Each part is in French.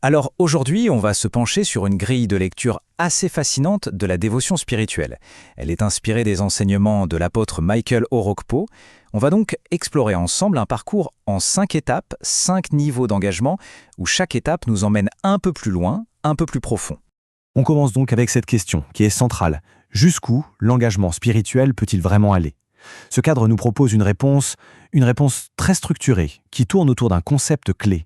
Alors aujourd'hui, on va se pencher sur une grille de lecture assez fascinante de la dévotion spirituelle. Elle est inspirée des enseignements de l'apôtre Michael Orokpo. On va donc explorer ensemble un parcours en 5 étapes, 5 niveaux d'engagement, où chaque étape nous emmène un peu plus loin, un peu plus profond. On commence donc avec cette question, qui est centrale. Jusqu'où l'engagement spirituel peut-il vraiment aller? Ce cadre nous propose une réponse très structurée, qui tourne autour d'un concept clé,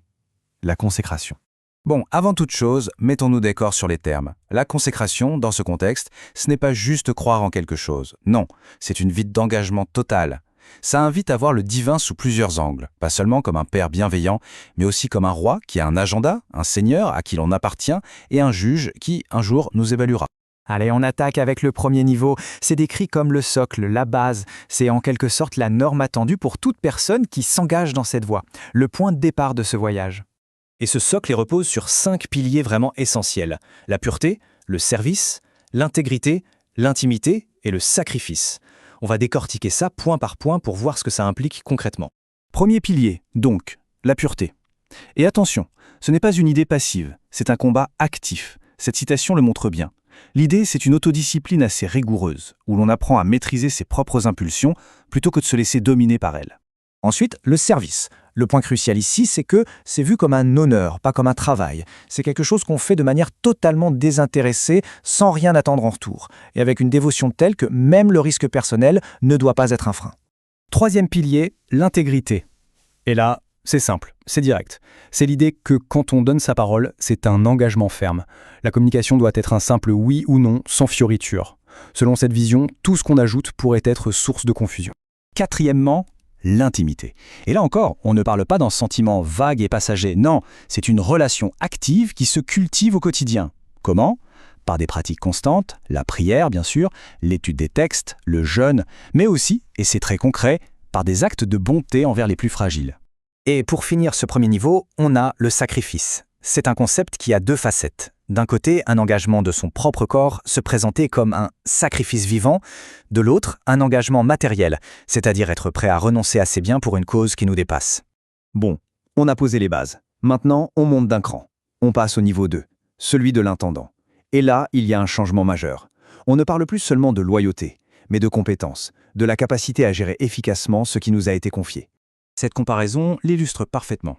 la consécration. Bon, avant toute chose, mettons-nous d'accord sur les termes. La consécration, dans ce contexte, ce n'est pas juste croire en quelque chose. Non, c'est une vie d'engagement total. Ça invite à voir le divin sous plusieurs angles, pas seulement comme un père bienveillant, mais aussi comme un roi qui a un agenda, un seigneur à qui l'on appartient, et un juge qui, un jour, nous évaluera. Allez, on attaque avec le premier niveau. C'est décrit comme le socle, la base. C'est en quelque sorte la norme attendue pour toute personne qui s'engage dans cette voie, le point de départ de ce voyage. Et ce socle repose sur 5 piliers vraiment essentiels. La pureté, le service, l'intégrité, l'intimité et le sacrifice. On va décortiquer ça point par point pour voir ce que ça implique concrètement. Premier pilier, donc, la pureté. Et attention, ce n'est pas une idée passive, c'est un combat actif. Cette citation le montre bien. L'idée, c'est une autodiscipline assez rigoureuse, où l'on apprend à maîtriser ses propres impulsions plutôt que de se laisser dominer par elles. Ensuite, le service. Le point crucial ici, c'est que c'est vu comme un honneur, pas comme un travail. C'est quelque chose qu'on fait de manière totalement désintéressée, sans rien attendre en retour, et avec une dévotion telle que même le risque personnel ne doit pas être un frein. Troisième pilier, l'intégrité. Et là, c'est simple, c'est direct. C'est l'idée que quand on donne sa parole, c'est un engagement ferme. La communication doit être un simple oui ou non, sans fioriture. Selon cette vision, tout ce qu'on ajoute pourrait être source de confusion. Quatrièmement, l'intimité. Et là encore, on ne parle pas d'un sentiment vague et passager. Non, c'est une relation active qui se cultive au quotidien. Comment ? Par des pratiques constantes, la prière bien sûr, l'étude des textes, le jeûne, mais aussi, et c'est très concret, par des actes de bonté envers les plus fragiles. Et pour finir ce premier niveau, on a le sacrifice. C'est un concept qui a 2 facettes. D'un côté, un engagement de son propre corps se présenter comme un sacrifice vivant, de l'autre, un engagement matériel, c'est-à-dire être prêt à renoncer à ses biens pour une cause qui nous dépasse. Bon, on a posé les bases. Maintenant, on monte d'un cran. On passe au niveau 2, celui de l'intendant. Et là, il y a un changement majeur. On ne parle plus seulement de loyauté, mais de compétence, de la capacité à gérer efficacement ce qui nous a été confié. Cette comparaison l'illustre parfaitement.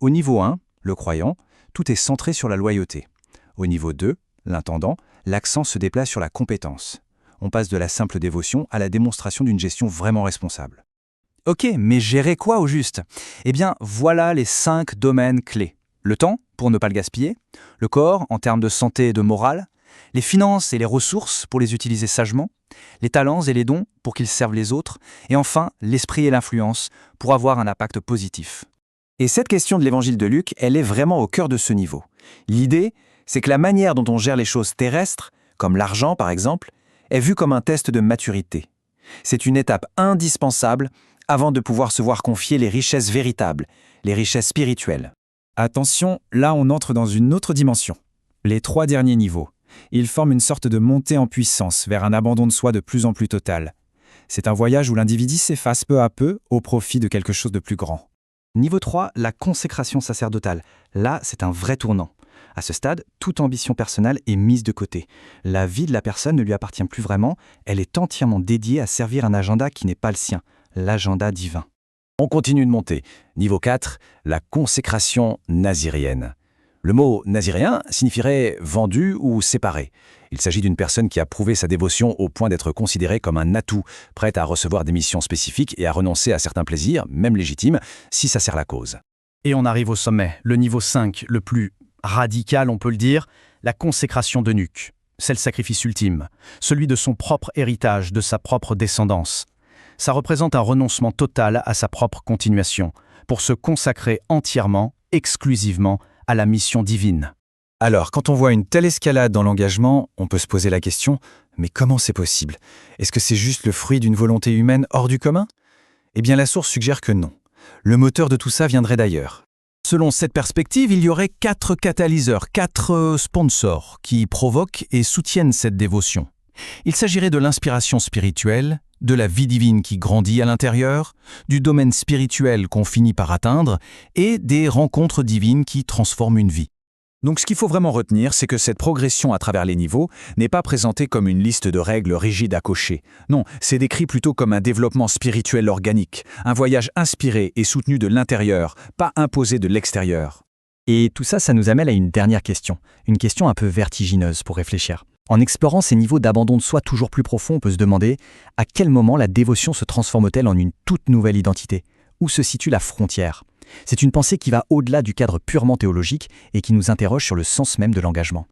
Au niveau 1, le croyant, tout est centré sur la loyauté. Au niveau 2, l'intendant, l'accent se déplace sur la compétence. On passe de la simple dévotion à la démonstration d'une gestion vraiment responsable. Ok, mais gérer quoi au juste? Eh bien, voilà les 5 domaines clés. Le temps, pour ne pas le gaspiller, le corps, en termes de santé et de morale, les finances et les ressources, pour les utiliser sagement, les talents et les dons, pour qu'ils servent les autres, et enfin, l'esprit et l'influence, pour avoir un impact positif. Et cette question de l'évangile de Luc, elle est vraiment au cœur de ce niveau. L'idée, c'est que la manière dont on gère les choses terrestres, comme l'argent par exemple, est vue comme un test de maturité. C'est une étape indispensable avant de pouvoir se voir confier les richesses véritables, les richesses spirituelles. Attention, là on entre dans une autre dimension. Les 3 derniers niveaux. Ils forment une sorte de montée en puissance vers un abandon de soi de plus en plus total. C'est un voyage où l'individu s'efface peu à peu au profit de quelque chose de plus grand. Niveau 3, la consécration sacerdotale. Là, c'est un vrai tournant. À ce stade, toute ambition personnelle est mise de côté. La vie de la personne ne lui appartient plus vraiment, elle est entièrement dédiée à servir un agenda qui n'est pas le sien, l'agenda divin. On continue de monter. Niveau 4, la consécration naziréenne. Le mot naziréen signifierait vendu ou séparé. Il s'agit d'une personne qui a prouvé sa dévotion au point d'être considérée comme un atout, prête à recevoir des missions spécifiques et à renoncer à certains plaisirs, même légitimes, si ça sert la cause. Et on arrive au sommet, le niveau 5, le plus radical on peut le dire, la consécration d'eunuque. C'est le sacrifice ultime, celui de son propre héritage, de sa propre descendance. Ça représente un renoncement total à sa propre continuation, pour se consacrer entièrement, exclusivement, à la mission divine. Alors, quand on voit une telle escalade dans l'engagement, on peut se poser la question, mais comment c'est possible? Est-ce que c'est juste le fruit d'une volonté humaine hors du commun? Eh bien, la source suggère que non. Le moteur de tout ça viendrait d'ailleurs. Selon cette perspective, il y aurait 4 catalyseurs, 4 sponsors qui provoquent et soutiennent cette dévotion. Il s'agirait de l'inspiration spirituelle, de la vie divine qui grandit à l'intérieur, du domaine spirituel qu'on finit par atteindre et des rencontres divines qui transforment une vie. Donc ce qu'il faut vraiment retenir, c'est que cette progression à travers les niveaux n'est pas présentée comme une liste de règles rigides à cocher. Non, c'est décrit plutôt comme un développement spirituel organique, un voyage inspiré et soutenu de l'intérieur, pas imposé de l'extérieur. Et tout ça, ça nous amène à une dernière question. Une question un peu vertigineuse pour réfléchir. En explorant ces niveaux d'abandon de soi toujours plus profonds, on peut se demander à quel moment la dévotion se transforme-t-elle en une toute nouvelle identité? Où se situe la frontière? C'est une pensée qui va au-delà du cadre purement théologique et qui nous interroge sur le sens même de l'engagement.